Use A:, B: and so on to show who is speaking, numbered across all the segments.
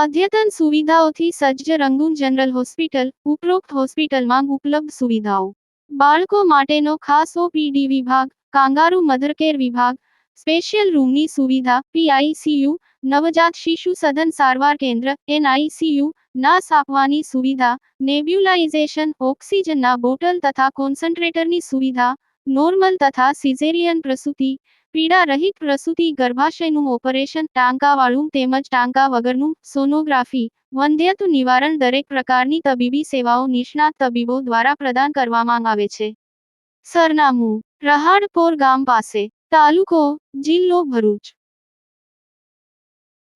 A: અદ્યતન સુવિધાઓથી સજ્જ રંગૂન જનરલ હોસ્પિટલ. ઉપરોક્ત હોસ્પિટલમાં ઉપલબ્ધ સુવિધાઓ: બાળકો માટેનો ખાસ ઓપીડી વિભાગ, કાંગારૂ મધરકેર વિભાગ, સ્પેશિયલ રૂમની સુવિધા, પીઆઈસીયુ, નવજાત શિશુ સઘન સારવાર કેન્દ્ર, એનઆઈસીયુ, નાસ આપવાની સુવિધા, નેબ્યુલાઇઝેશન, ઓક્સિજનના બોટલ તથા કોન્સન્ટ્રેટરની સુવિધા, નોર્મલ તથા સિઝેરિયન પ્રસૂતિ, પીડા રહિત પ્રસૂતિ, ગર્ભાશયનું ઓપરેશન, ટાંકાવાળું તેમજ ટાંકા વગરનું, સોનોગ્રાફી, વંધ્યત્વ નિવારણ દરેક પ્રકારની તબીબી સેવાઓ નિષ્ણાત તબીબો દ્વારા પ્રદાન કરવામાં આવે છે. સરનામું: રહાડપોર ગામ પાસે, તાલુકો, જિલ્લો ભરૂચ.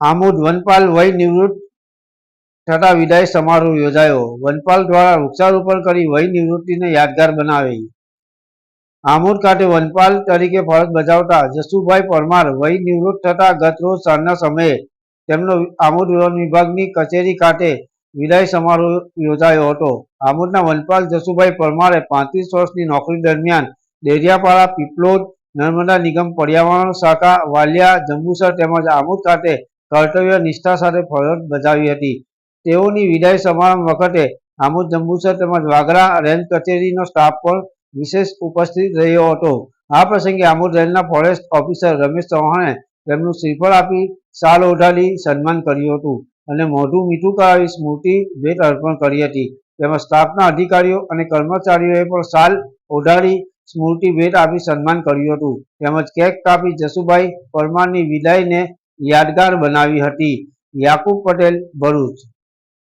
B: આમોદ વનપાલ વય નિવૃત્ત થતા વિદાય સમારોહ યોજાયો. વનપાલ દ્વારા વૃક્ષારોપણ કરી વય નિવૃત્તિને યાદગાર બનાવી. આમોદ ખાતે વનપાલ તરીકે ફરજ બજાવતા જસુભાઈ પરમાર વય નિવૃત્ત થતા ગત રોજ સાંજના સમયે તેમનો આમોદ વન વિભાગની કચેરી ખાતે વિદાય સમારોહ યોજાયો હતો. આમોદના વનપાલ જસુભાઈ પરમારે 35 વર્ષની નોકરી દરમિયાન ડેડિયાપાડા, પીપલોદ, નર્મદા નિગમ પર્યાવરણ શાખા, વાલિયા, જંબુસર તેમજ આમોદ ખાતે કર્તવ્ય નિષ્ઠા સાથે ફરજ બજાવી હતી. તેઓની વિદાય સમારંભ વખતે આમોદ, જંબુસર તેમજ વાગરા રેન્જ કચેરીનો સ્ટાફ પણ વિશેષ ઉપસ્થિત રહ્યો હતો. આ પ્રસંગે આમોદ રેન્જના ફોરેસ્ટ ઓફિસર રમેશ ચૌહાણે તેમનું શ્રીફળ આપી શાલ ઓઢાડી સન્માન કર્યું હતું અને મોઢું મીઠું કરાવી સ્મૃતિ ભેટ અર્પણ કરી હતી. તેમજ સ્ટાફના અધિકારીઓ અને કર્મચારીઓએ પણ શાલ ઓઢાડી સ્મૃતિ ભેટ આપી સન્માન કર્યું હતું. તેમજ કેક કાપી જસુભાઈ પરમારની વિદાયને યાદગાર બનાવી હતી. યાકુબ પટેલ, ભરૂચ.